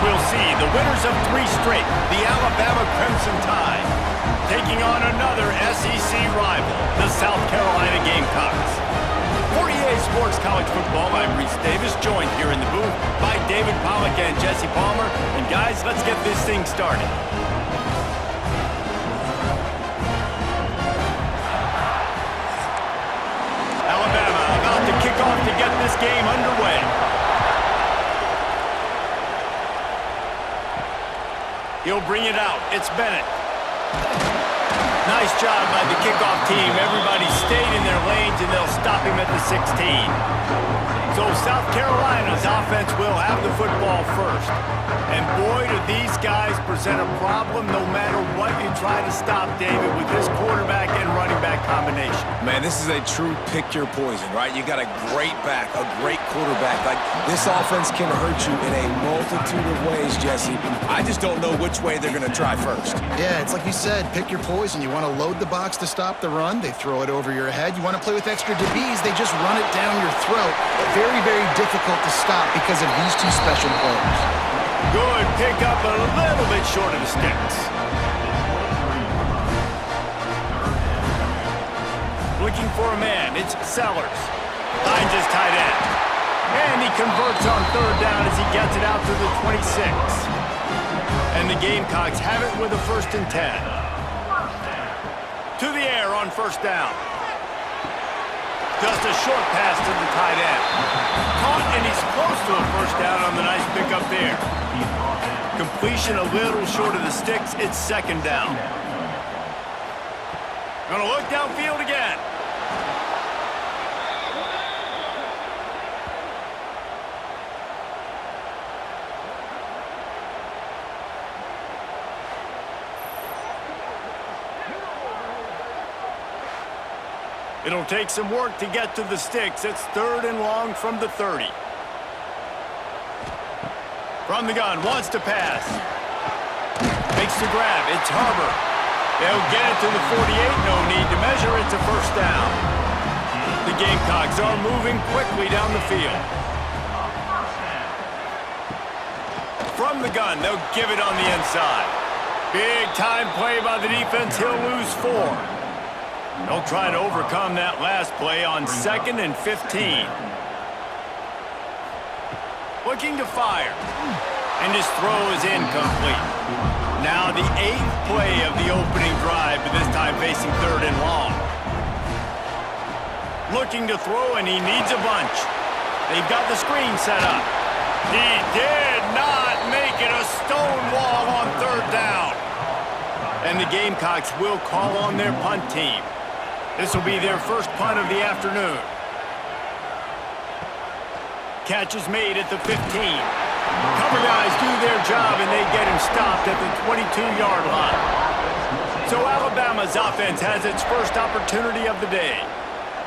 we'll see the winners of 3 straight, the Alabama Crimson Tide, taking on another SEC rival, the South Carolina Gamecocks. For EA Sports College Football, I'm Reese Davis, joined here in the booth by David Pollack and Jesse Palmer. And guys, let's get this thing started. Alabama about to kick off to get this game underway. He'll bring it out. It's Bennett. Nice job by the kickoff team. Everybody stayed in their lanes, and they'll stop him at the 16. So South Carolina's offense will have the football first. And boy, do these guys present a problem no matter what you try to stop, David, with this quarterback and running back combination. Man, this is a true pick your poison, right? You got a great back, a great quarterback. Like, this offense can hurt you in a multitude of ways, Jesse. I just don't know which way they're going to try first. Yeah, it's like you said, pick your poison. You want to load the box to stop the run, they throw it over your head. You want to play with extra DBs, they just run it down your throat. Very, very difficult to stop because of these two special players. Good pick up, a little bit short of the sticks. Looking for a man, it's Sellers. Finds his tight end. And he converts on 3rd down as he gets it out to the 26. And the Gamecocks have it with a 1st and 10. To the air on 1st down. Just a short pass to the tight end. Caught, and he's close to a 1st down on the nice pickup there. Completion a little short of the sticks. It's 2nd down. Gonna look downfield again. It'll take some work to get to the sticks. It's 3rd and long from the 30. From the gun, wants to pass. Makes the grab, it's Harbor. They'll get it to the 48, no need to measure, it's a 1st down. The Gamecocks are moving quickly down the field. From the gun, they'll give it on the inside. Big time play by the defense, he'll lose 4. They'll try to overcome that last play on 2nd and 15. Looking to fire. And his throw is incomplete. Now the 8th play of the opening drive, but this time facing 3rd and long. Looking to throw, and he needs a bunch. They've got the screen set up. He did not make it, a stone wall on 3rd down. And the Gamecocks will call on their punt team. This will be their first punt of the afternoon. Catch is made at the 15. Cover guys do their job, and they get him stopped at the 22-yard line. So Alabama's offense has its first opportunity of the day.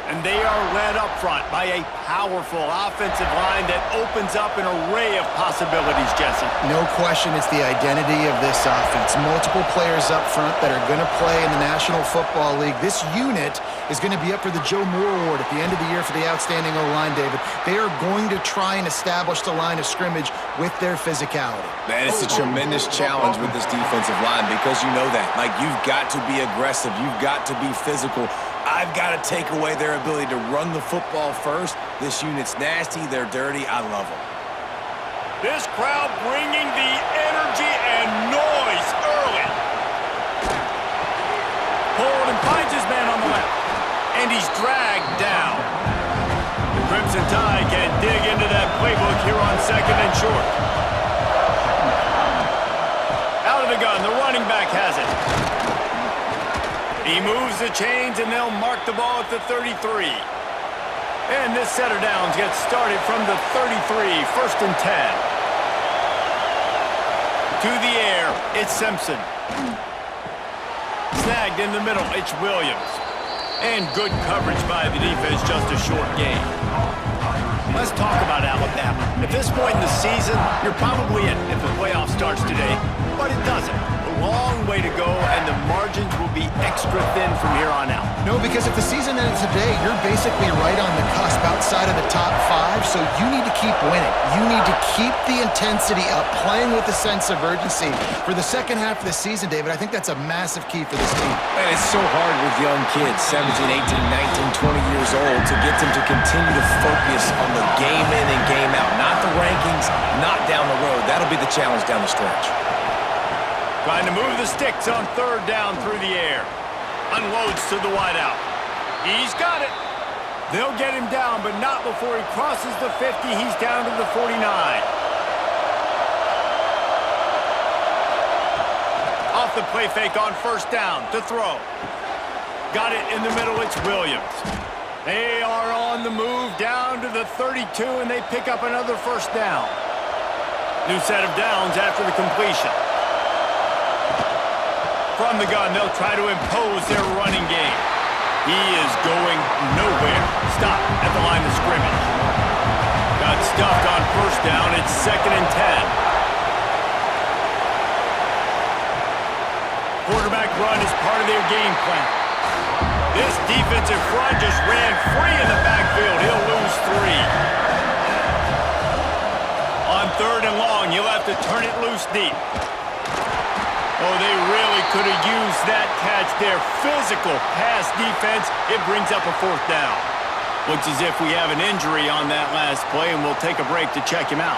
And they are led up front by a powerful offensive line that opens up an array of possibilities, Jesse. No question, it's the identity of this offense. Multiple players up front that are going to play in the National Football League. This unit is going to be up for the Joe Moore Award at the end of the year for the outstanding O-line, David. They are going to try and establish the line of scrimmage with their physicality. Man, it's a tremendous challenge with this defensive line because you know that. Like, you've got to be aggressive. You've got to be physical. I've got to take away their ability to run the football first. This unit's nasty. They're dirty. I love them. This crowd bringing the energy and noise early. Holden finds his man on the left, and he's dragged down. The Crimson Tide can dig into that playbook here on 2nd and short. Out of the gun, the running back has it. He moves the chains, and they'll mark the ball at the 33. And this set of downs gets started from the 33, 1st and 10. To the air, it's Simpson. Snagged in the middle, it's Williams. And good coverage by the defense, just a short gain. Let's talk about Alabama. At this point in the season, you're probably in if the playoff starts today, but it doesn't. A long way to go, and the margin margins will be extra thin from here on out. No, because if the season ended today, you're basically right on the cusp outside of the top 5, so you need to keep winning. You need to keep the intensity up, playing with a sense of urgency. For the second half of the season, David, I think that's a massive key for this team. And it's so hard with young kids, 17, 18, 19, 20 years old, to get them to continue to focus on the game in and game out, not the rankings, not down the road. That'll be the challenge down the stretch. Trying to move the sticks on third down through the air. Unloads to the wideout. He's got it. They'll get him down, but not before he crosses the 50. He's down to the 49. Off the play fake on first down to throw. Got it in the middle. It's Williams. They are on the move down to the 32, and they pick up another first down. New set of downs after the completion. From the gun, they'll try to impose their running game. He is going nowhere. Stop at the line of scrimmage. Got stuffed on first down. It's 2nd and 10. Quarterback run is part of their game plan. This defensive front just ran free in the backfield. He'll lose 3. On third and long, you'll have to turn it loose deep. Oh, they really could have used that catch there. Physical pass defense. It brings up a fourth down. Looks as if we have an injury on that last play, and we'll take a break to check him out.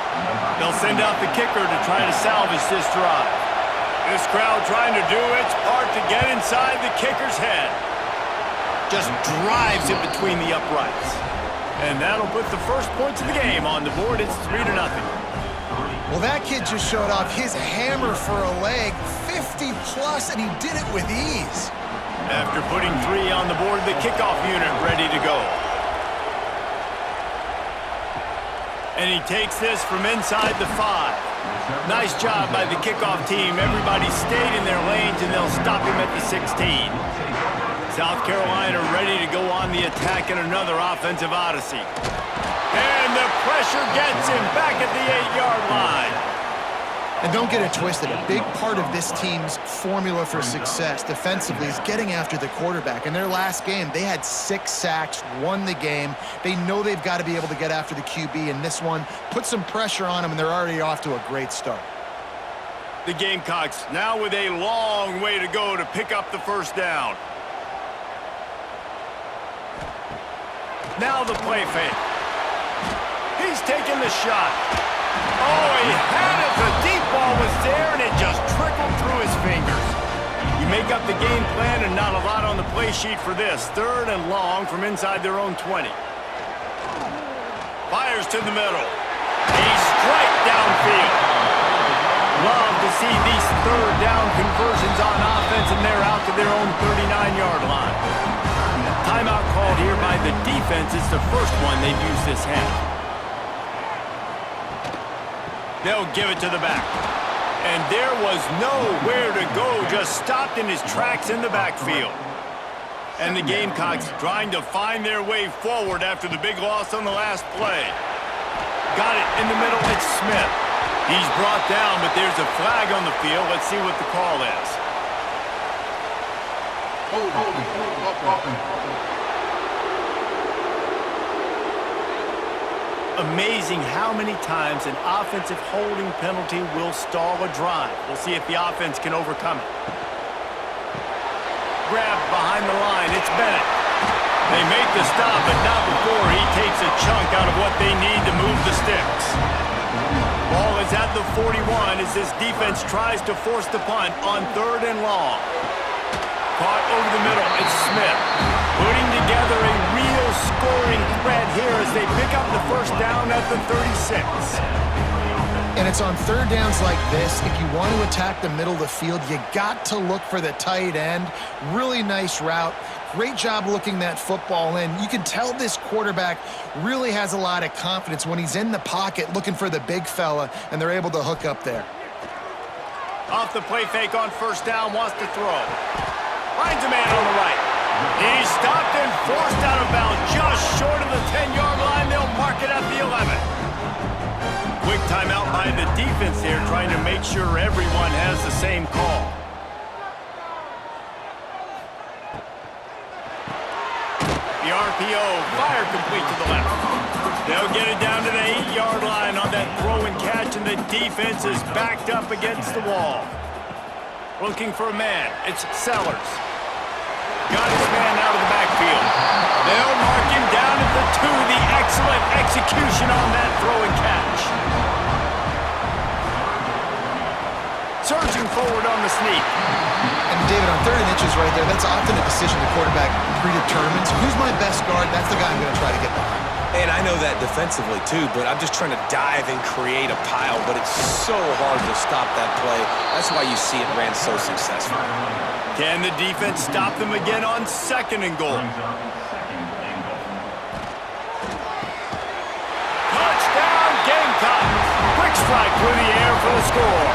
They'll send out the kicker to try to salvage this drive. This crowd trying to do its part to get inside the kicker's head. Just drives it between the uprights. And that'll put the first points of the game on the board. It's 3-0. Well, that kid just showed off his hammer for a leg, 50-plus, and he did it with ease. After putting 3 on the board, the kickoff unit ready to go. And he takes this from inside the 5. Nice job by the kickoff team. Everybody stayed in their lanes, and they'll stop him at the 16. South Carolina ready to go on the attack in another offensive odyssey. And the pressure gets him back at the 8-yard line. And don't get it twisted. A big part of this team's formula for success defensively is getting after the quarterback. In their last game, they had 6 sacks, won the game. They know they've got to be able to get after the QB, and this one put some pressure on them, and they're already off to a great start. The Gamecocks now with a long way to go to pick up the first down. Now the play fake. He's taking the shot. Oh, he had it. The deep ball was there, and it just trickled through his fingers. You make up the game plan, and not a lot on the play sheet for this. 3rd and long from inside their own 20. Fires to the middle. He's straight downfield. Love to see these 3rd down conversions on offense, and they're out to their own 39-yard line. Timeout called here by the defense. It's the first one they've used this half. They'll give it to the back. And there was nowhere to go, just stopped in his tracks in the backfield. And the Gamecocks trying to find their way forward after the big loss on the last play. Got it in the middle, it's Smith. He's brought down, but there's a flag on the field. Let's see what the call is. Amazing how many times an offensive holding penalty will stall a drive. We'll see if the offense can overcome it. Grabbed behind the line, it's Bennett. They make the stop, but not before he takes a chunk out of what they need to move the sticks. Ball is at the 41 as this defense tries to force the punt on 3rd and long. Caught over the middle, it's Smith. Putting together a real scoring threat here as they pick up the first down at the 36. And it's on 3rd downs like this, if you want to attack the middle of the field, you got to look for the tight end. Really nice route. Great job looking that football in. You can tell this quarterback really has a lot of confidence when he's in the pocket looking for the big fella, and they're able to hook up there. Off the play fake on first down, wants to throw. Finds a man on the right. He's stopped and forced out of bounds just short of the 10-yard line. They'll mark it at the 11. Quick timeout by the defense here, trying to make sure everyone has the same call. RPO. Fire complete to the left. They'll get it down to the 8-yard line on that throw and catch, and the defense is backed up against the wall. Looking for a man. It's Sellers. Got his man out of the backfield. They'll mark him down at the 2. The excellent execution on that throw and catch. Surging forward on the sneak. And David, on 3rd and inches right there, that's often a decision the quarterback predetermines. Who's my best guard? That's the guy I'm going to try to get behind. And I know that defensively too, but I'm just trying to dive and create a pile, but it's so hard to stop that play. That's why you see it ran so successful. Can the defense stop them again on 2nd and goal? Touchdown, Gamecocks! Quick strike through the air for the score.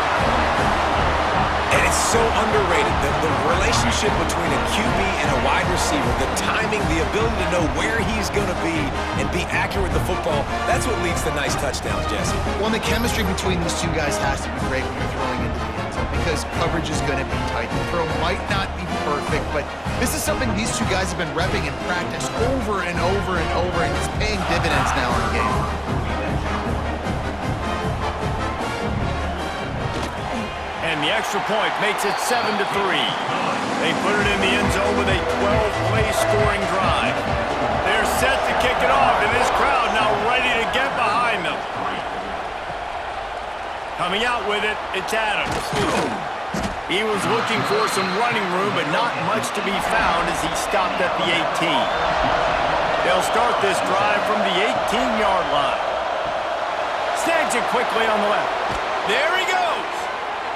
And it's so underrated, the relationship between a QB and a wide receiver, the timing, the ability to know where he's going to be and be accurate with the football, that's what leads to nice touchdowns, Jesse. Well, and the chemistry between these two guys has to be great when you're throwing into the end zone because coverage is going to be tight. The throw might not be perfect, but this is something these two guys have been repping in practice over and over and over, and it's paying dividends now in the game. And the extra point makes it 7-3. They put it in the end zone with a 12-play scoring drive. They're set to kick it off, and this crowd now ready to get behind them. Coming out with it, it's Adams. He was looking for some running room, but not much to be found as he stopped at the 18. They'll start this drive from the 18-yard line. Snags it quickly on the left. There he goes.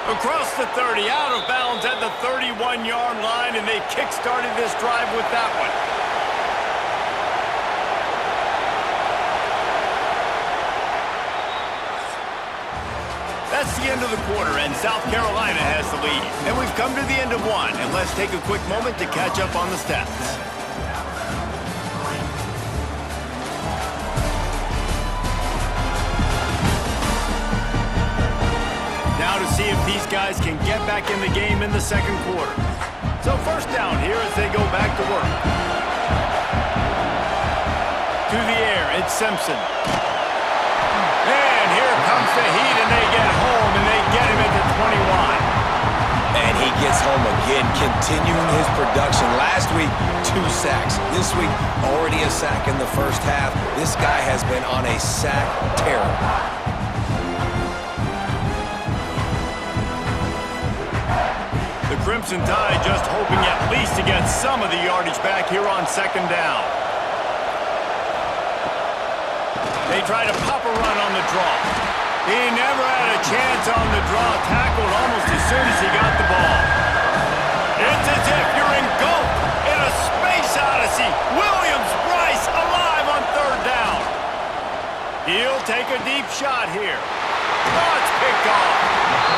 Across the 30, out of bounds at the 31-yard line, and they kick-started this drive with that one. That's the end of the quarter, and South Carolina has the lead. And we've come to the end of one, and let's take a quick moment to catch up on the stats. Now to see if these guys can get back in the game in the 2nd quarter. So 1st down here as they go back to work. To the air, it's Simpson. And here comes the heat, and they get home, and they get him at the 21. And he gets home again, continuing his production. Last week, 2 sacks. This week, already a sack in the 1st half. This guy has been on a sack tear. The Crimson Tide just hoping at least to get some of the yardage back here on 2nd down. They try to pop a run on the draw. He never had a chance on the draw, tackled almost as soon as he got the ball. It's as if you're engulfed in a space odyssey. Williams-Brice alive on 3rd down. He'll take a deep shot here. Oh, it's picked off.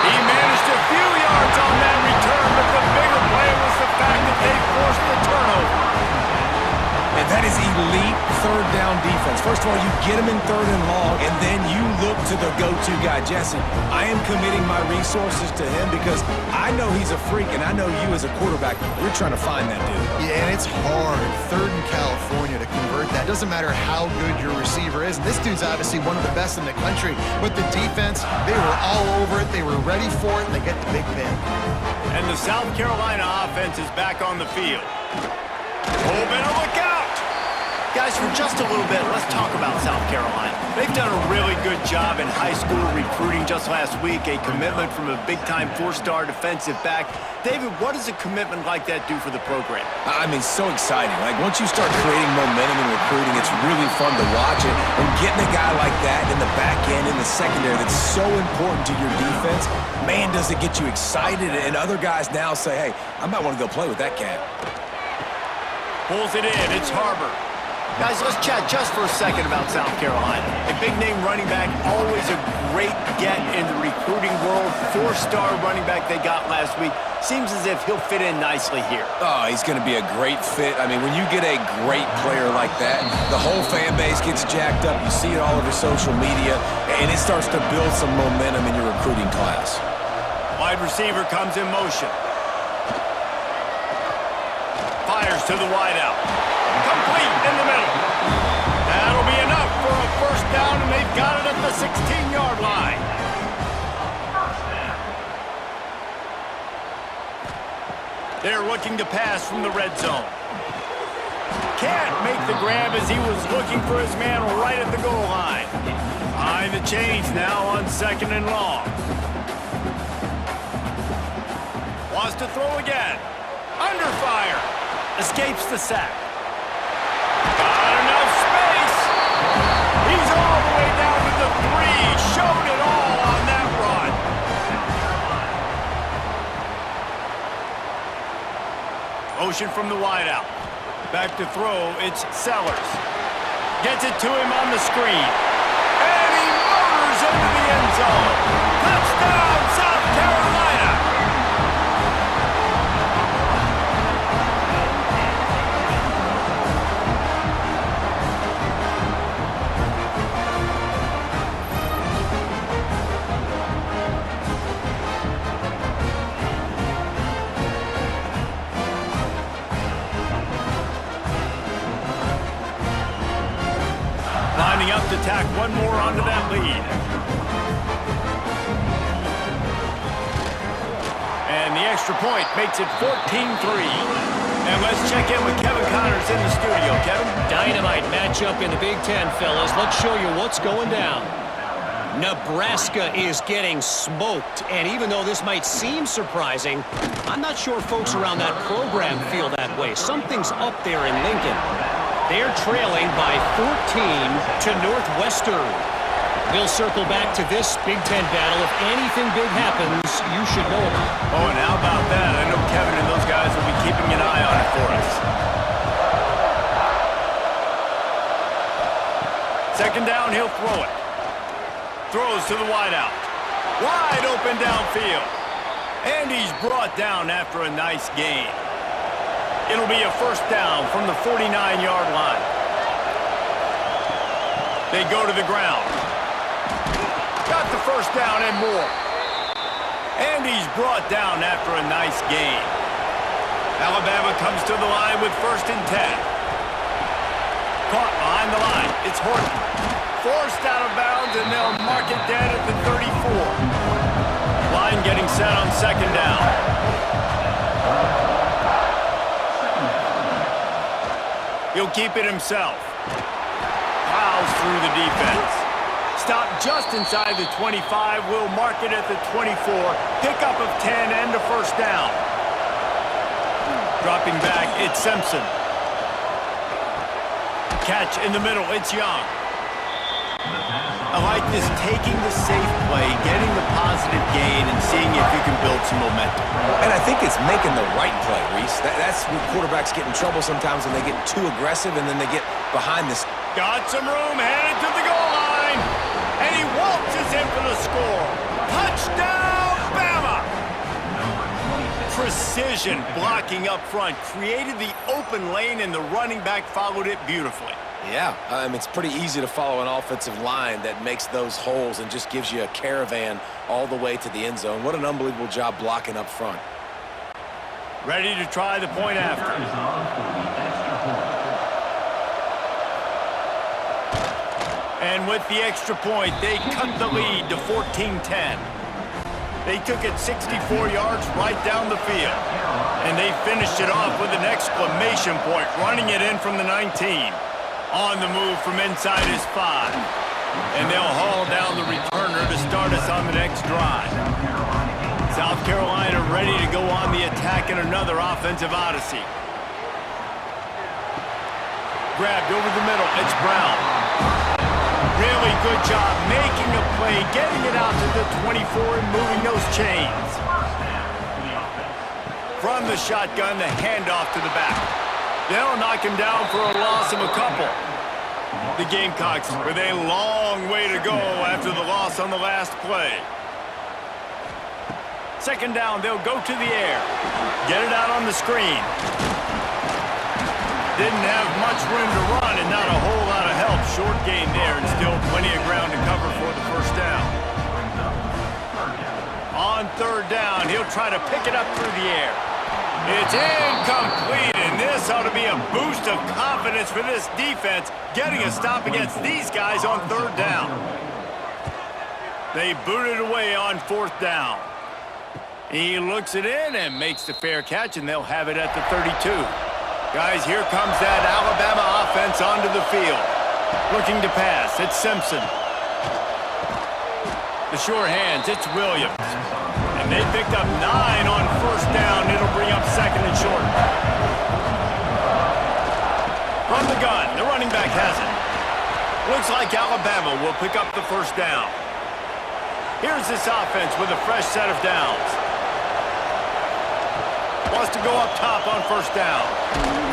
He managed a few yards on that return, but the bigger play was the fact that they forced the turnover. And that is elite 3rd down defense. First of all, you get him in 3rd and long, and then you look to the go-to guy. Jesse, I am committing my resources to him because I know he's a freak, and I know you as a quarterback, you're trying to find that dude. Yeah, and it's hard, 3rd in California, to convert that. Doesn't matter how good your receiver is. And this dude's obviously one of the best in the country. But the defense, they were all over it. They were ready for it, and they get the big pick. And the South Carolina offense is back on the field. Oh, better look out! Guys, for just a little bit, let's talk about South Carolina. They've done a really good job in high school recruiting just last week, a commitment from a big-time 4-star defensive back. David, what does a commitment like that do for the program? I mean, so exciting. Like, once you start creating momentum in recruiting, it's really fun to watch it. And getting a guy like that in the back end, in the secondary, that's so important to your defense, man, does it get you excited. And other guys now say, hey, I might want to go play with that cat. Pulls it in. It's Harbor. Guys, let's chat just for a second about South Carolina. A big-name running back, always a great get in the recruiting world. 4-star running back they got last week. Seems as if he'll fit in nicely here. Oh, he's going to be a great fit. I mean, when you get a great player like that, the whole fan base gets jacked up. You see it all over social media, and it starts to build some momentum in your recruiting class. Wide receiver comes in motion. Fires to the wideout. Complete in the middle. That'll be enough for a first down, and they've got it at the 16-yard line. They're looking to pass from the red zone. Can't make the grab as he was looking for his man right at the goal line. Behind the chains now on 2nd and long. Wants to throw again. Under fire. Escapes the sack. Got enough space. He's all the way down to the 3. Showed it all on that run. Motion from the wideout. Back to throw, it's Sellers. Gets it to him on the screen. And he motors into the end zone. Touchdown, South Carolina! Lining up to tack one more onto that lead. And the extra point makes it 14-3. And let's check in with Kevin Connors in the studio. Kevin? Dynamite matchup in the Big Ten, fellas. Let's show you what's going down. Nebraska is getting smoked, and even though this might seem surprising, I'm not sure folks around that program feel that way. Something's up there in Lincoln. They're trailing by 14 to Northwestern. We'll circle back to this Big Ten battle. If anything big happens, you should know about it. Oh, and how about that? I know Kevin and those guys will be keeping an eye on it for us. 2nd down, he'll throw it. Throws to the wideout. Wide open downfield. And he's brought down after a nice gain. It'll be a first down from the 49-yard line. They go to the ground. Got the first down and more. And he's brought down after a nice gain. Alabama comes to the line with 1st and 10. Caught behind the line. It's Horton. Forced out of bounds, and they'll mark it dead at the 34. Line getting set on 2nd down. He'll keep it himself. Plows through the defense. Stop just inside the 25. Will mark it at the 24. Pickup of 10 and a first down. Dropping back, it's Simpson. Catch in the middle, it's Young. I like this, taking the safe play, getting the positive gain, and seeing if you can build some momentum. And I think it's making the right play, Reese. That's when quarterbacks get in trouble sometimes when they get too aggressive and then they get behind this. Got some room, headed to the goal line. And he waltzes in for the score. Touchdown, Bama! Precision blocking up front. Created the open lane, and the running back followed it beautifully. Yeah, it's pretty easy to follow an offensive line that makes those holes and just gives you a caravan all the way to the end zone. What an unbelievable job blocking up front. Ready to try the point after. And with the extra point, they cut the lead to 14-10. They took it 64 yards right down the field. And they finished it off with an exclamation point, running it in from the 19. On the move from inside his 5. And they'll haul down the returner to start us on the next drive. South Carolina ready to go on the attack in another offensive odyssey. Grabbed over the middle, it's Brown. Really good job making a play, getting it out to the 24 and moving those chains. From the shotgun, the handoff to the back. They'll knock him down for a loss of a couple. The Gamecocks with a long way to go after the loss on the last play. 2nd down, they'll go to the air. Get it out on the screen. Didn't have much room to run and not a whole lot of help. Short gain there and still plenty of ground to cover for the first down. On 3rd down, he'll try to pick it up through the air. It's incomplete, and this ought to be a boost of confidence for this defense, getting a stop against these guys on 3rd down. They boot it away on 4th down. He looks it in and makes the fair catch, and they'll have it at the 32. Guys, here comes that Alabama offense onto the field. Looking to pass, it's Simpson. The sure hands, it's Williams. And they picked up 9 on 1st down. It'll bring up 2nd and short. From the gun, the running back has it. Looks like Alabama will pick up the 1st down. Here's this offense with a fresh set of downs. Wants to go up top on 1st down.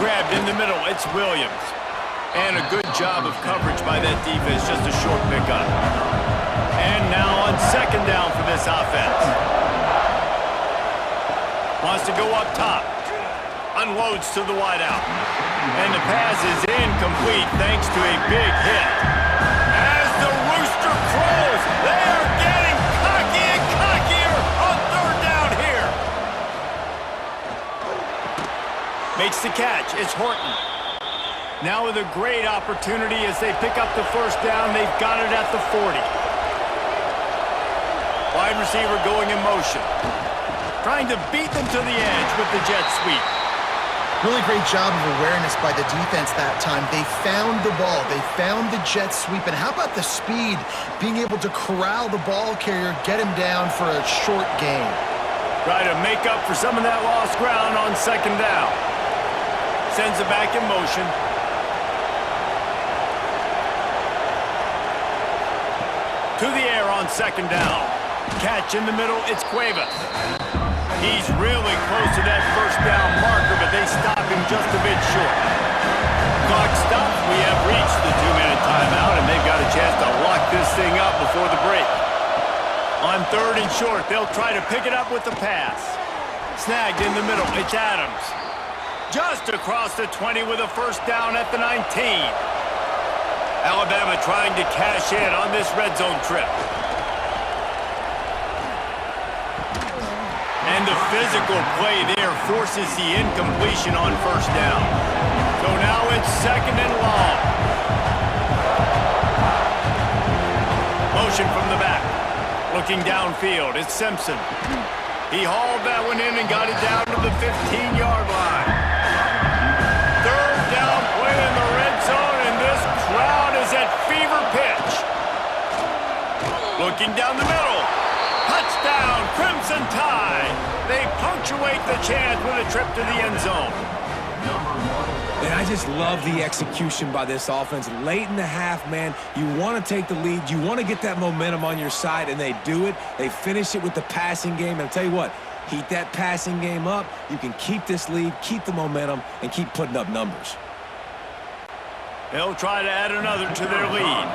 Grabbed in the middle, it's Williams. And a good job of coverage by that defense, just a short pickup. And now on 2nd down for this offense. Wants to go up top. Unloads to the wideout. And the pass is incomplete thanks to a big hit. As the rooster crows, they are getting cocky and cockier on 3rd down here. Makes the catch. It's Horton. Now with a great opportunity as they pick up the 1st down. They've got it at the 40. Wide receiver going in motion. Trying to beat them to the edge with the jet sweep. Really great job of awareness by the defense that time. They found the ball. They found the jet sweep. And how about the speed? Being able to corral the ball carrier, get him down for a short gain. Try to make up for some of that lost ground on 2nd down. Sends it back in motion. To the air on 2nd down. Catch in the middle, it's Cuevas. He's really close to that 1st down marker, but they stop him just a bit short. Clock stops. We have reached the 2-minute timeout, and they've got a chance to lock this thing up before the break. On 3rd and short, they'll try to pick it up with the pass. Snagged in the middle, it's Adams. Just across the 20 with a 1st down at the 19. Alabama trying to cash in on this red zone trip. And the physical play there forces the incompletion on 1st down. So now it's 2nd and long. Motion from the back. Looking downfield, it's Simpson. He hauled that one in and got it down to the 15-yard line. 3rd down play in the red zone, and this crowd is at fever pitch. Looking down the middle. Touchdown, Crimson Tide. They punctuate the chance with a trip to the end zone. And I just love the execution by this offense. Late in the half, man, you want to take the lead. You want to get that momentum on your side, and they do it. They finish it with the passing game. And I'll tell you what, heat that passing game up. You can keep this lead, keep the momentum, and keep putting up numbers. They'll try to add another to their lead.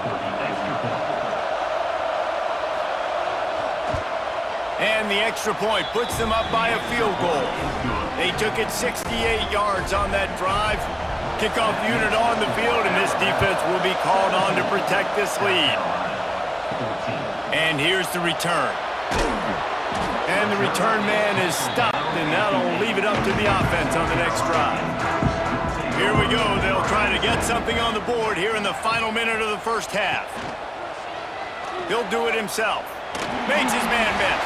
And the extra point puts them up by a field goal. They took it 68 yards on that drive. Kickoff unit on the field, and this defense will be called on to protect this lead. And here's the return. And the return man is stopped, and that'll leave it up to the offense on the next drive. Here we go. They'll try to get something on the board here in the final minute of the 1st half. He'll do it himself. Makes his man miss.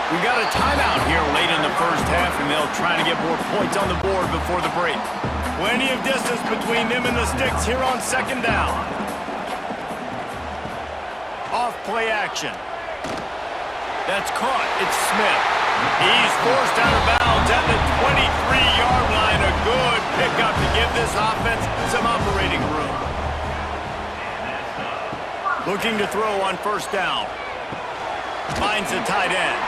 We've got a timeout here late in the 1st half, and they'll try to get more points on the board before the break. Plenty of distance between them and the sticks here on 2nd down. Off play action. That's caught. It's Smith. He's forced out of bounds at the 23-yard line. A good pickup to give this offense some operating room. Looking to throw on 1st down. Finds the tight end.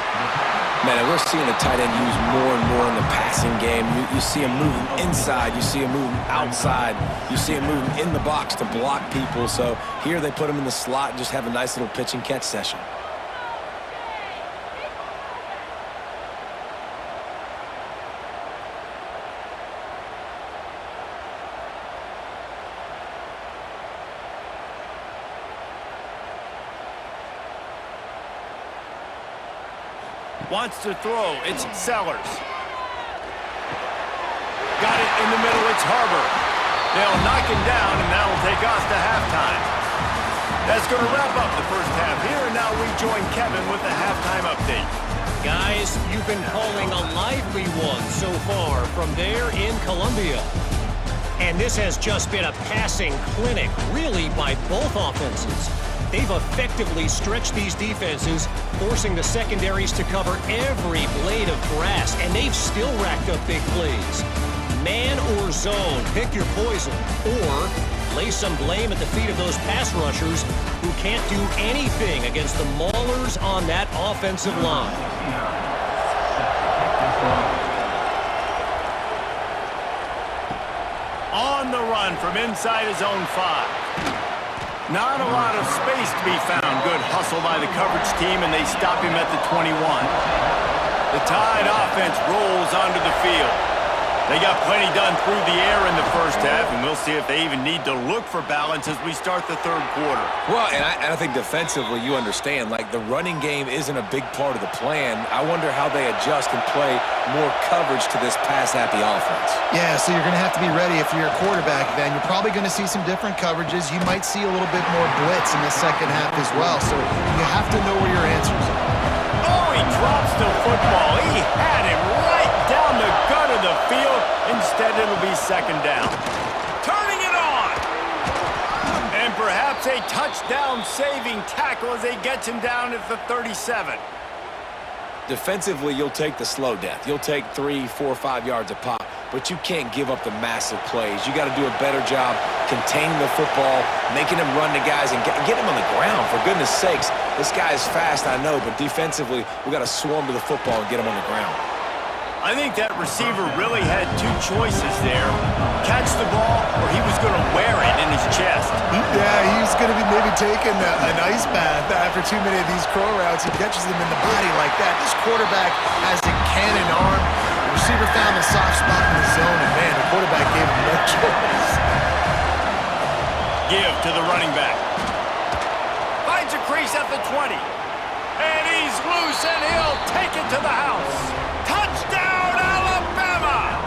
Man, we're seeing the tight end used more and more in the passing game. You see him moving inside. You see him moving outside. You see him moving in the box to block people. So here they put him in the slot and just have a nice little pitch and catch session. Wants to throw. It's Sellers. Got it in the middle. It's Harbor. They'll knock him down, and that'll take us to halftime. That's going to wrap up the first half here, and now we join Kevin with the halftime update. Guys, you've been calling a lively one so far from there in Columbia. And this has just been a passing clinic, really, by both offenses. They've effectively stretched these defenses, forcing the secondaries to cover every blade of grass, and they've still racked up big plays. Man or zone, pick your poison, or lay some blame at the feet of those pass rushers who can't do anything against the maulers on that offensive line. On the run from inside his own 5. Not a lot of space to be found. Good hustle by the coverage team, and they stop him at the 21. The Tide offense rolls onto the field. They got plenty done through the air in the first half, and we'll see if they even need to look for balance as we start the third quarter. Well, and I think defensively, you understand, like, the running game isn't a big part of the plan. I wonder how they adjust and play more coverage to this pass-happy offense. Yeah, so you're going to have to be ready if you're a quarterback then. You're probably going to see some different coverages. You might see a little bit more blitz in the second half as well, so you have to know where your answers are. Oh, he drops the football. He had him right down the gut of the field. Instead, it'll be second down. Turning it on! And perhaps a touchdown-saving tackle as they gets him down at the 37. Defensively, you'll take the slow death. You'll take 3, 4, 5 yards a pop, but you can't give up the massive plays. You got to do a better job containing the football, making him run to guys, and get him on the ground. For goodness sakes, this guy is fast, I know, but defensively, we got to swarm to the football and get him on the ground. I think that receiver really had two choices there. Catch the ball, or he was going to wear it in his chest. Yeah, he's going to be maybe taking an ice bath after too many of these crow routes. He catches them in the body like that. This quarterback has a cannon arm. The receiver found the soft spot in the zone, and man, the quarterback gave him no choice. Give to the running back. Finds a crease at the 20. And he's loose, and he'll take it to the house. Touchdown, Alabama!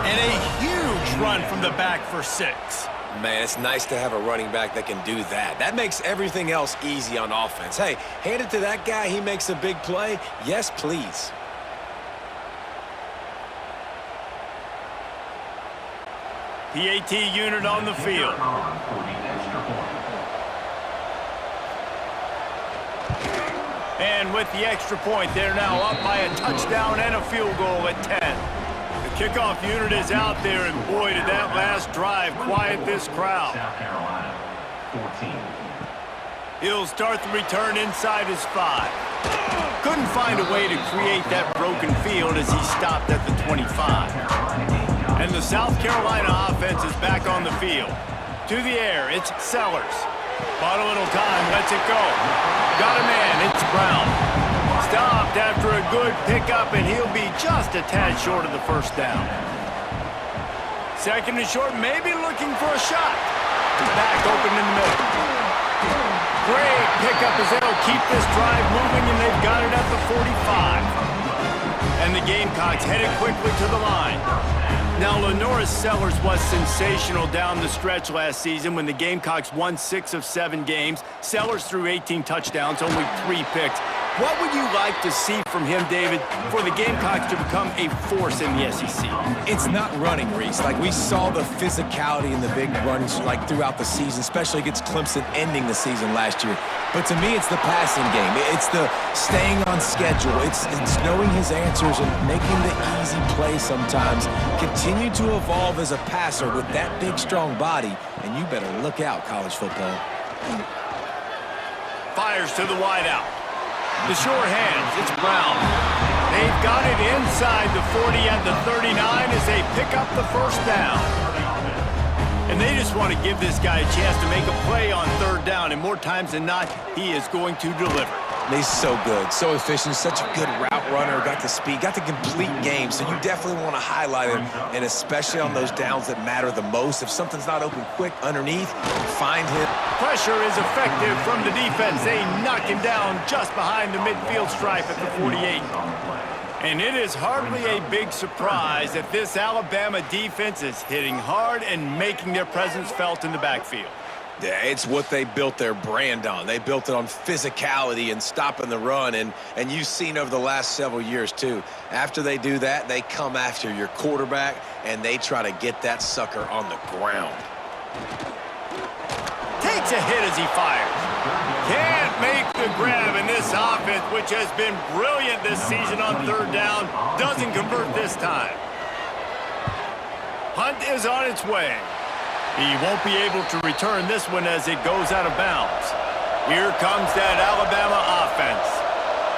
And a huge run from the back for 6. Man, it's nice to have a running back that can do that. That makes everything else easy on offense. Hey, hand it to that guy. He makes a big play. Yes, please. PAT unit on the field. And with the extra point, they're now up by a touchdown and a field goal at 10. The kickoff unit is out there, and boy, did that last drive quiet this crowd. He'll start the return inside his 5. Couldn't find a way to create that broken field as he stopped at the 25. And the South Carolina offense is back on the field. To the air, it's Sellers. Bought a little time, lets it go. Got a man, it's Brown. Stopped after a good pickup, and he'll be just a tad short of the first down. Second and short, maybe looking for a shot. Back open in the middle. Great pickup as they'll keep this drive moving, and they've got it at the 45. And the Gamecocks headed quickly to the line. Now, Lenoris Sellers was sensational down the stretch last season when the Gamecocks won 6 of 7 games. Sellers threw 18 touchdowns, only 3 picks. What would you like to see from him, David, for the Gamecocks to become a force in the SEC? It's not running, Reese. Like, we saw the physicality in the big runs, like, throughout the season, especially against Clemson ending the season last year. But to me, it's the passing game. It's the staying on schedule. It's knowing his answers and making the easy play sometimes. Continue to evolve as a passer with that big, strong body, and you better look out, college football. Fires to the wideout. The sure hands, it's Brown. They've got it inside the 40 and the 39 as they pick up the first down. And they just want to give this guy a chance to make a play on third down, and more times than not, he is going to deliver. He's so good, so efficient, such a good route runner, got the speed, got the complete game, so you definitely want to highlight him, and especially on those downs that matter the most. If something's not open quick underneath, find him. Pressure is effective from the defense. They knock him down just behind the midfield stripe at the 48. And it is hardly a big surprise that this Alabama defense is hitting hard and making their presence felt in the backfield. Yeah, it's what they built their brand on. They built it on physicality and stopping the run, and you've seen over the last several years, too. After they do that, they come after your quarterback, and they try to get that sucker on the ground. Takes a hit as he fires. Can't make the grab in this offense, which has been brilliant this season on third down. Doesn't convert this time. Hunt is on its way. He won't be able to return this one as it goes out of bounds. Here comes that Alabama offense.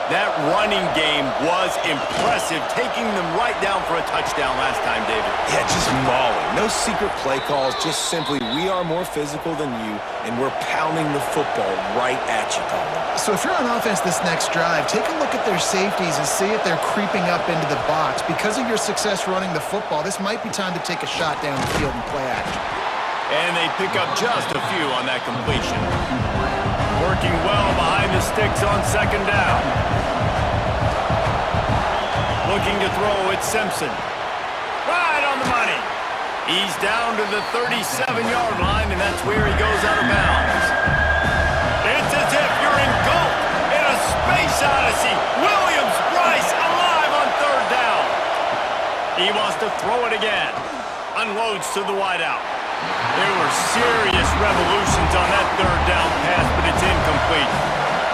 That running game was impressive, taking them right down for a touchdown last time, David. Yeah, just mauling. No secret play calls, just simply we are more physical than you, and we're pounding the football right at you, Paul. So if you're on offense this next drive, take a look at their safeties and see if they're creeping up into the box. Because of your success running the football, this might be time to take a shot down the field and play action. And they pick up just a few on that completion. Working well behind the sticks on second down. Looking to throw, it's Simpson. Right on the money. He's down to the 37-yard line, and that's where he goes out of bounds. It's as if you're engulfed in a space odyssey. Williams-Brice alive on third down. He wants to throw it again. Unloads to the wideout. There were serious revolutions on that third down pass, but it's incomplete.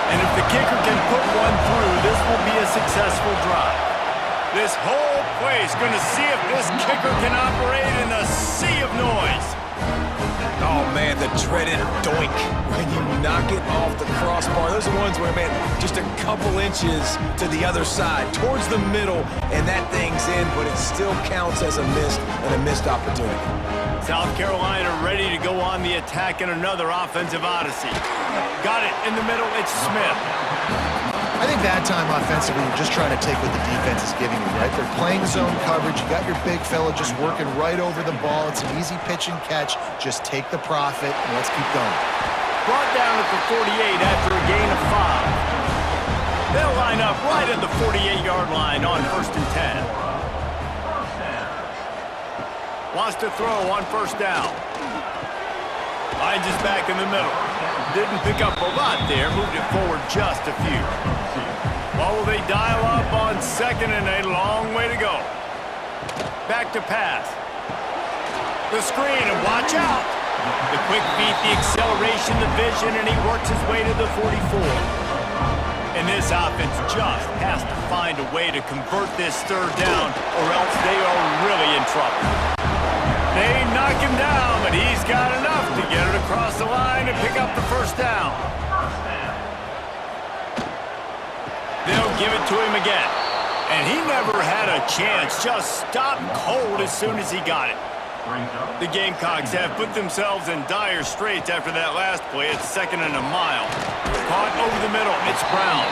And if the kicker can put one through, this will be a successful drive. This whole place going to see if this kicker can operate in a sea of noise. Oh, man, the dreaded doink when you knock it off the crossbar. Those are ones where, man, just a couple inches to the other side, towards the middle, and that thing's in, but it still counts as a missed opportunity. South Carolina ready to go on the attack in another offensive odyssey. Got it in the middle, it's Smith. I think that time offensively, you're just trying to take what the defense is giving you, right? They're playing zone coverage. You got your big fella just working right over the ball. It's an easy pitch and catch. Just take the profit and let's keep going. Brought down at the 48 after a gain of 5. They'll line up right at the 48-yard line on 1st and 10. Wants to throw on first down. Finds his back in the middle. Didn't pick up a lot there. Moved it forward just a few. Well, they dial up on second and a long way to go. Back to pass. The screen and watch out. The quick feet, the acceleration, the vision, and he works his way to the 44. And this offense just has to find a way to convert this third down or else they are really in trouble. They knock him down, but he's got enough to get it across the line and pick up the first down. They'll give it to him again. And he never had a chance, just stopped cold as soon as he got it. The Gamecocks have put themselves in dire straits after that last play. It's 2nd and a mile. Caught over the middle, it's Brown.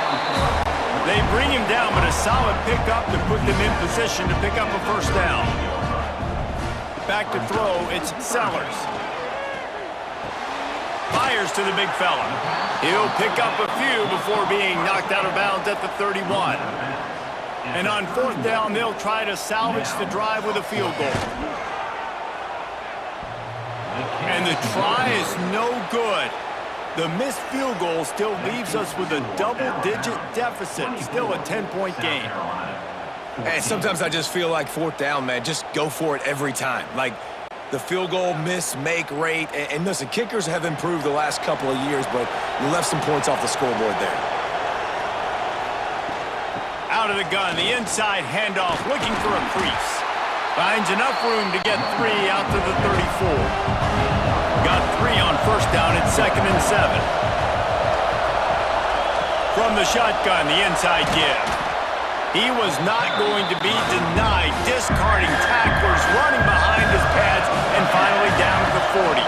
They bring him down, but a solid pickup to put them in position to pick up a first down. Back to throw, it's Sellers. Fires to the big fella. He'll pick up a few before being knocked out of bounds at the 31. And on 4th down, they'll try to salvage the drive with a field goal. And the try is no good. The missed field goal still leaves us with a double-digit deficit, still a 10-point game. And sometimes I just feel like 4th down, man, just go for it every time. Like the field goal miss, make rate. And listen, kickers have improved the last couple of years, but you left some points off the scoreboard there. Out of the gun, the inside handoff, looking for a crease. Finds enough room to get 3 out to the 34. Got 3 on first down at 2nd and 7. From the shotgun, the inside give. He was not going to be denied, discarding tacklers, running behind his pads, and finally down to the 40.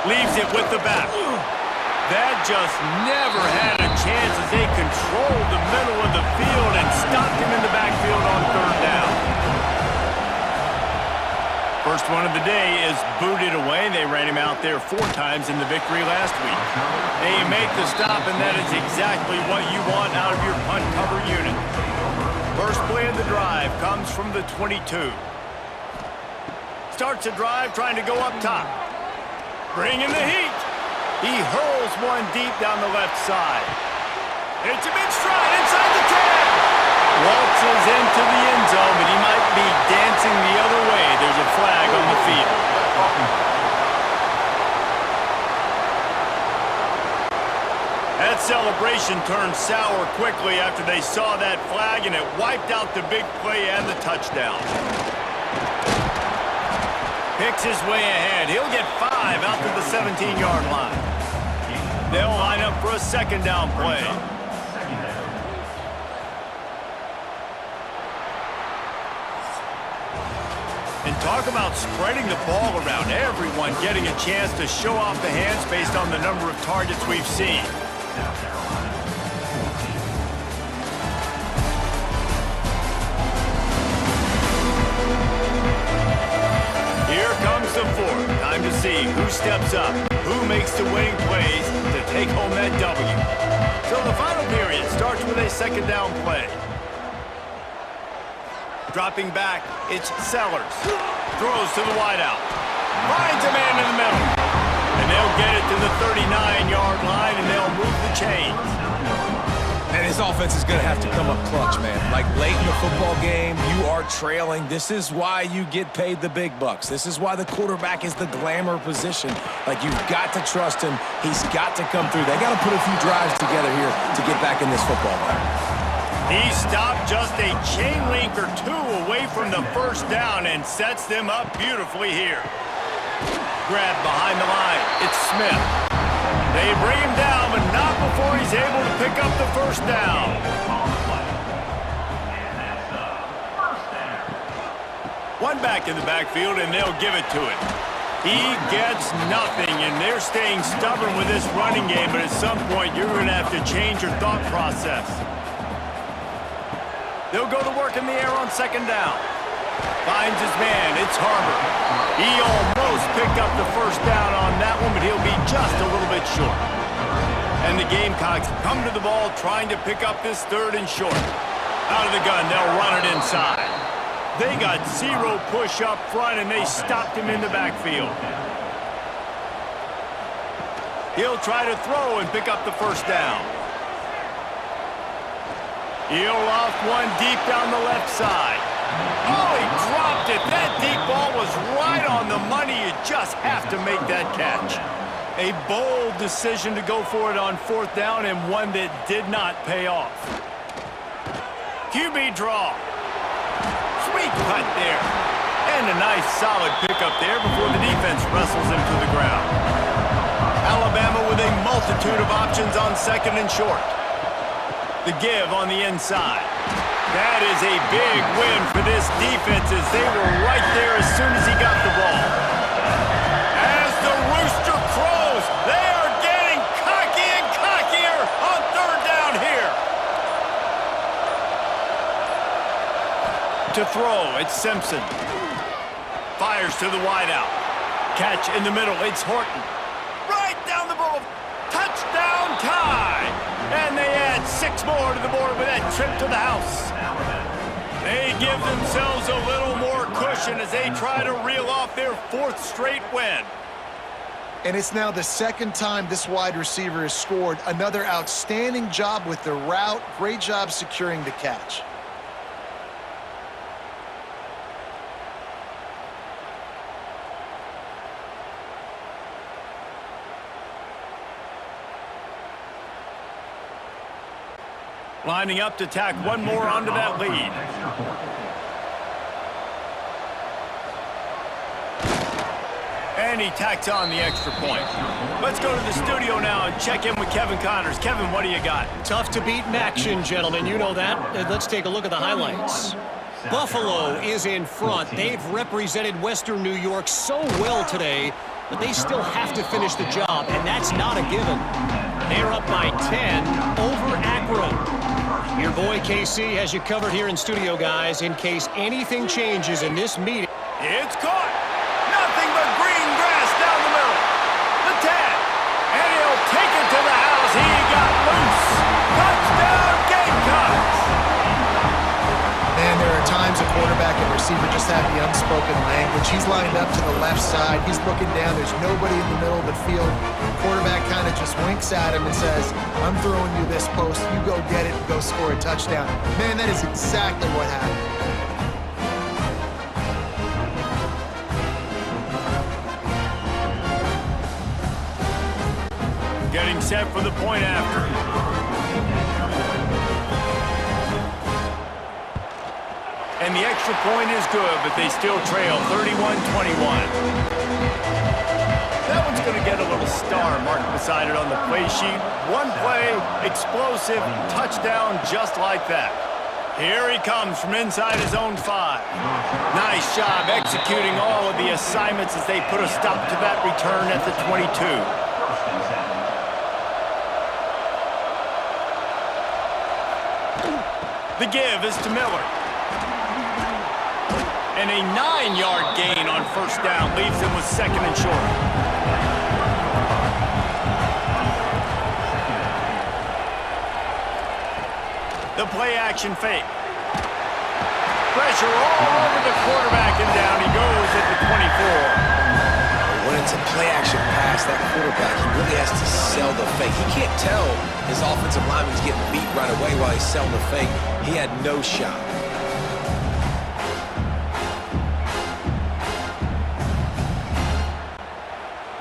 Leaves it with the back. That just never had a chance as they controlled the middle of the field and stopped him in the backfield on 3rd down. First one of the day is booted away. They ran him out there 4 times in the victory last week. They make the stop, and that is exactly what you want out of your punt cover unit. First play of the drive comes from the 22. Starts a drive trying to go up top. Bringing the heat. He hurls one deep down the left side. It's a big stride inside the 10. Waltzes into the end zone, but he might be dancing the other way. There's a flag on the field. That celebration turned sour quickly after they saw that flag, and it wiped out the big play and the touchdown. Picks his way ahead. He'll get 5 out to the 17-yard line. They'll line up for a second down play. And talk about spreading the ball around. Everyone getting a chance to show off the hands based on the number of targets we've seen. Here comes the 4th. Time to see who steps up, who makes the winning plays to take home that W. So the final period starts with a second down play. Dropping back, it's Sellers. Throws to the wideout. Finds a man in the middle. And they'll get it to the 39-yard line, and they'll move the chains. And his offense is going to have to come up clutch, man. Like late in the football game, you are trailing. This is why you get paid the big bucks. This is why the quarterback is the glamour position. Like, you've got to trust him. He's got to come through. They got to put a few drives together here to get back in this football game. He stopped just a chain link or 2 away from the first down and sets them up beautifully here. Grab behind the line. It's Smith. They bring him down, but not before he's able to pick up the first down. One back in the backfield, and they'll give it to him. He gets nothing, and they're staying stubborn with this running game, but at some point you're going to have to change your thought process. They'll go to work in the air on second down. Finds his man. It's Harbor. He almost picked up the first down on that one, but he'll be just a little bit short. And the Gamecocks come to the ball trying to pick up this 3rd and short. Out of the gun, they'll run it inside. They got 0 push up front, and they stopped him in the backfield. He'll try to throw and pick up the first down. He'll loft one deep down the left side. Oh, he dropped it. That deep ball was right on the money. You just have to make that catch. A bold decision to go for it on 4th down, and one that did not pay off. QB draw. Sweet cut there. And a nice solid pickup there before the defense wrestles him to the ground. Alabama with a multitude of options on second and short. The give on the inside. That is a big win for this defense as they were right there as soon as he got the ball. As the rooster crows, they are getting cocky and cockier on 3rd down here. To throw, it's Simpson. Fires to the wideout. Catch in the middle, it's Horton. Right down the middle. Touchdown tie. And they add 6 more to the board with that trip to the house. They give themselves a little more cushion as they try to reel off their 4th straight win. And it's now the 2nd time this wide receiver has scored. Another outstanding job with the route. Great job securing the catch. Lining up to tack one more onto that lead. And he tacks on the extra point. Let's go to the studio now and check in with Kevin Connors. Kevin, what do you got? Tough to beat in action, gentlemen. You know that. Let's take a look at the highlights. Buffalo is in front. They've represented Western New York so well today, but they still have to finish the job, and that's not a given. They're up by 10 over Akron. Your boy KC has you covered here in studio, guys, in case anything changes in this meeting. It's caught. almost have the unspoken language. He's lined up to the left side. He's looking down. There's nobody in the middle of the field. Quarterback kind of just winks at him and says, I'm throwing you this post. You go get it and go score a touchdown. Man, that is exactly what happened. Getting set for the point after. And the extra point is good, but they still trail 31-21. That one's going to get a little star marked beside it on the play sheet. One play, explosive, touchdown just like that. Here he comes from inside his own 5. Nice job executing all of the assignments as they put a stop to that return at the 22. The give is to Miller. And a 9-yard gain on first down leaves him with second and short. The play action fake. Pressure all over the quarterback and down he goes at the 24. When it's a play-action pass, that quarterback, he really has to sell the fake. He can't tell his offensive lineman's getting beat right away while he's selling the fake. He had no shot.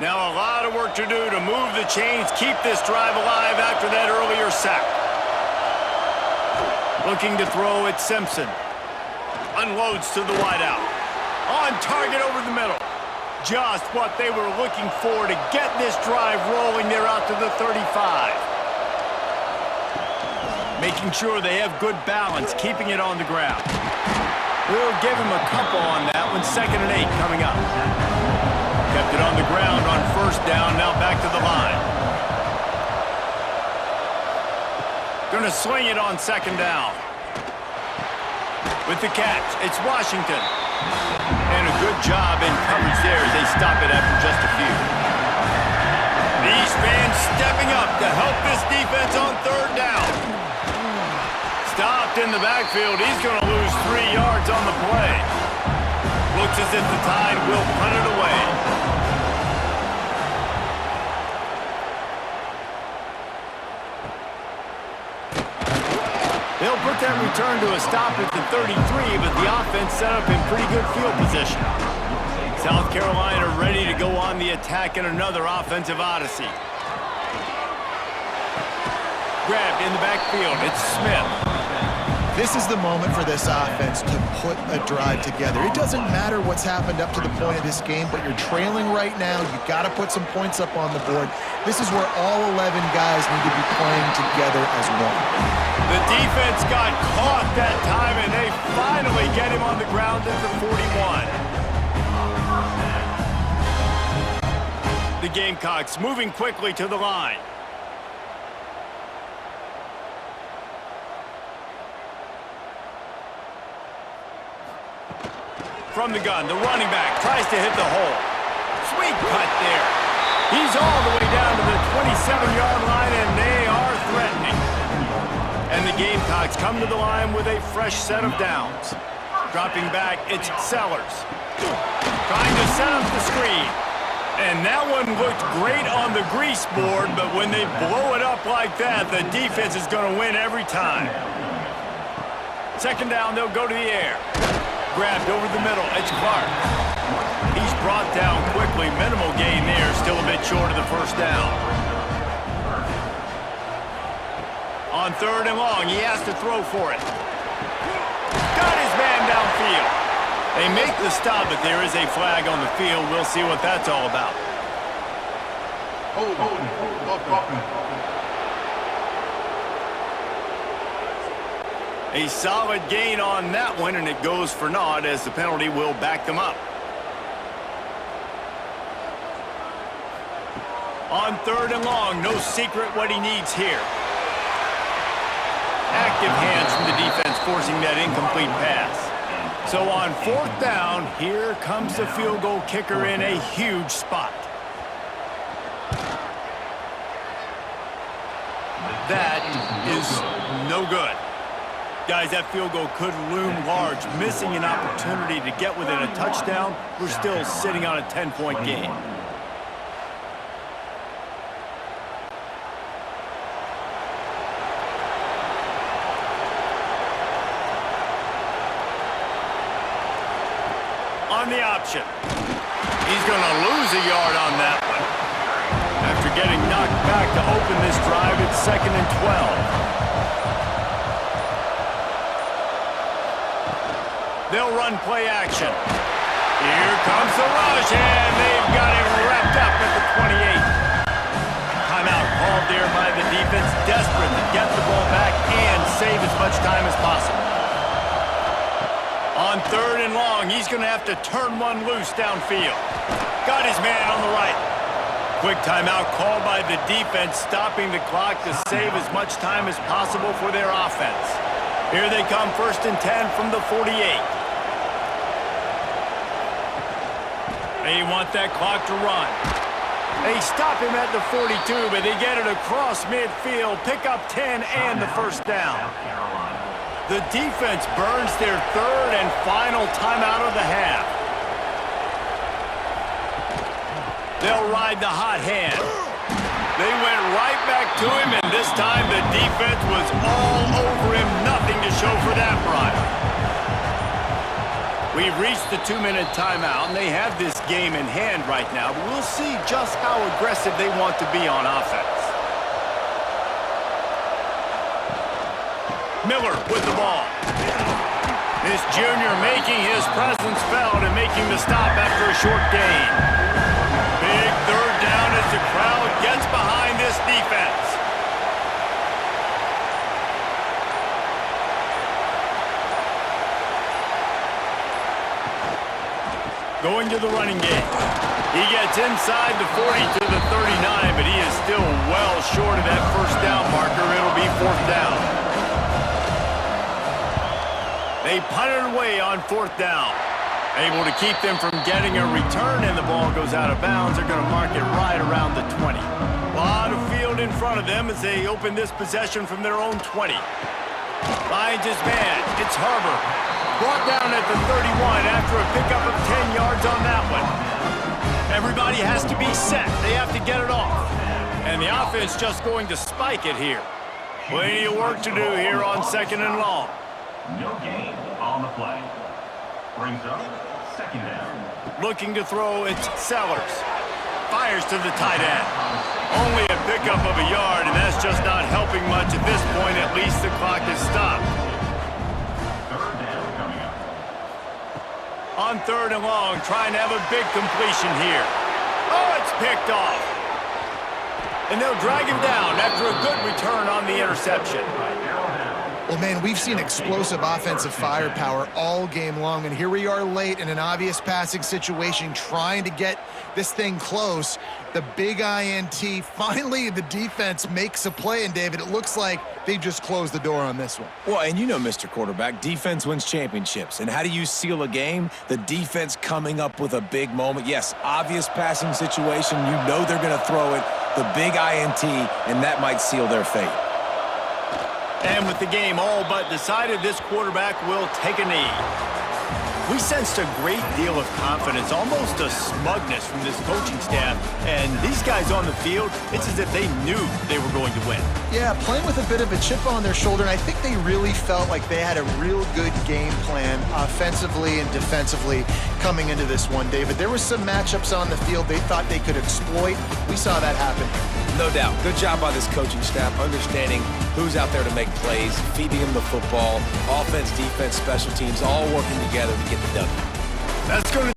Now a lot of work to do to move the chains, keep this drive alive after that earlier sack. Looking to throw at Simpson. Unloads to the wideout. On target over the middle. Just what they were looking for to get this drive rolling there out to the 35. Making sure they have good balance, keeping it on the ground. We'll give him a couple on that one. 2nd and 8 coming up. Kept it on the ground on first down, now back to the line. Gonna swing it on 2nd down. With the catch, it's Washington. And a good job in coverage there as they stop it after just a few. These fans stepping up to help this defense on 3rd down. Stopped in the backfield. He's going to lose 3 yards on the play. Looks as if the Tide will punt it away. They'll put that return to a stop at the 33, but the offense set up in pretty good field position. South Carolina ready to go on the attack in another offensive odyssey. Grabbed in the backfield. It's Smith. This is the moment for this offense to put a drive together. It doesn't matter what's happened up to the point of this game, but you're trailing right now. You've got to put some points up on the board. This is where all 11 guys need to be playing together as one. The defense got caught that time, and they finally get him on the ground at the 41. The Gamecocks moving quickly to the line. From the gun, the running back tries to hit the hole. Sweet cut there. He's all the way down to the 27-yard line, and they are threatening. And the Gamecocks come to the line with a fresh set of downs. Dropping back, it's Sellers. Trying to set up the screen. And that one looked great on the grease board, but when they blow it up like that, the defense is going to win every time. 2nd down, they'll go to the air. Grabbed over the middle, it's Clark. He's brought down quickly. Minimal gain there, still a bit short of the first down. On 3rd and long, he has to throw for it. Got his man downfield. They make the stop, but there is a flag on the field. We'll see what that's all about. A solid gain on that one, and it goes for naught as the penalty will back them up. On 3rd and long, no secret what he needs here. Active hands from the defense forcing that incomplete pass. So on 4th down, here comes the field goal kicker in a huge spot. That is no good. Guys, that field goal could loom large. Missing an opportunity to get within a touchdown, we're still sitting on a 10-point game. On the option. He's going to lose a yard on that one. After getting knocked back to open this drive, it's 2nd and 12. They'll run play action. Here comes the rush, and they've got him wrapped up at the 28. Timeout called there by the defense, desperate to get the ball back and save as much time as possible. On 3rd and long, he's going to have to turn one loose downfield. Got his man on the right. Quick timeout called by the defense, stopping the clock to save as much time as possible for their offense. Here they come, 1st and 10 from the 48. They want that clock to run. They stop him at the 42, but they get it across midfield, pick up 10 and the first down. The defense burns their 3rd and final timeout of the half. They'll ride the hot hand. They went right back to him, and this time the defense was all over him. Nothing to show for that run. We've reached the 2-minute timeout, and they have this game in hand right now, but we'll see just how aggressive they want to be on offense. Miller with the ball. This junior making his presence felt and making the stop after a short gain. Big 3rd down as the crowd gets behind this defense. Going to the running game. He gets inside the 40 to the 39, but he is still well short of that first down marker. It'll be 4th down. They punt it away on 4th down. Able to keep them from getting a return, and the ball goes out of bounds. They're going to mark it right around the 20. A lot of field in front of them as they open this possession from their own 20. Finds his man. It's Harbor. Brought down at the 31 after a pickup of 10 yards on that one. Everybody has to be set. They have to get it off. And the offense just going to spike it here. Plenty of work to do here on 2nd and long. No gain on the play. Brings up 2nd down. Looking to throw, it's Sellers. Fires to the tight end. Only a pickup of a yard, and that's just not helping much at this point. At least the clock is stopped. 3rd down coming up. On 3rd and long, trying to have a big completion here. Oh, it's picked off. And they'll drag him down after a good return on the interception. Well, man, we've seen explosive offensive firepower all game long, and here we are late in an obvious passing situation trying to get this thing close. The big INT, finally the defense makes a play, and David, it looks like they just closed the door on this one. Well, and you know, Mr. Quarterback, defense wins championships. And how do you seal a game? The defense coming up with a big moment. Yes, obvious passing situation. You know they're going to throw it. The big INT, and that might seal their fate. And with the game all but decided, this quarterback will take a knee. We sensed a great deal of confidence, almost a smugness from this coaching staff. And these guys on the field, it's as if they knew they were going to win. Yeah, playing with a bit of a chip on their shoulder, and I think they really felt like they had a real good game plan offensively and defensively coming into this one, David. There were some matchups on the field they thought they could exploit. We saw that happen here. No doubt. Good job by this coaching staff, understanding who's out there to make plays, feeding them the football, offense, defense, special teams, all working together to get the W. That's going to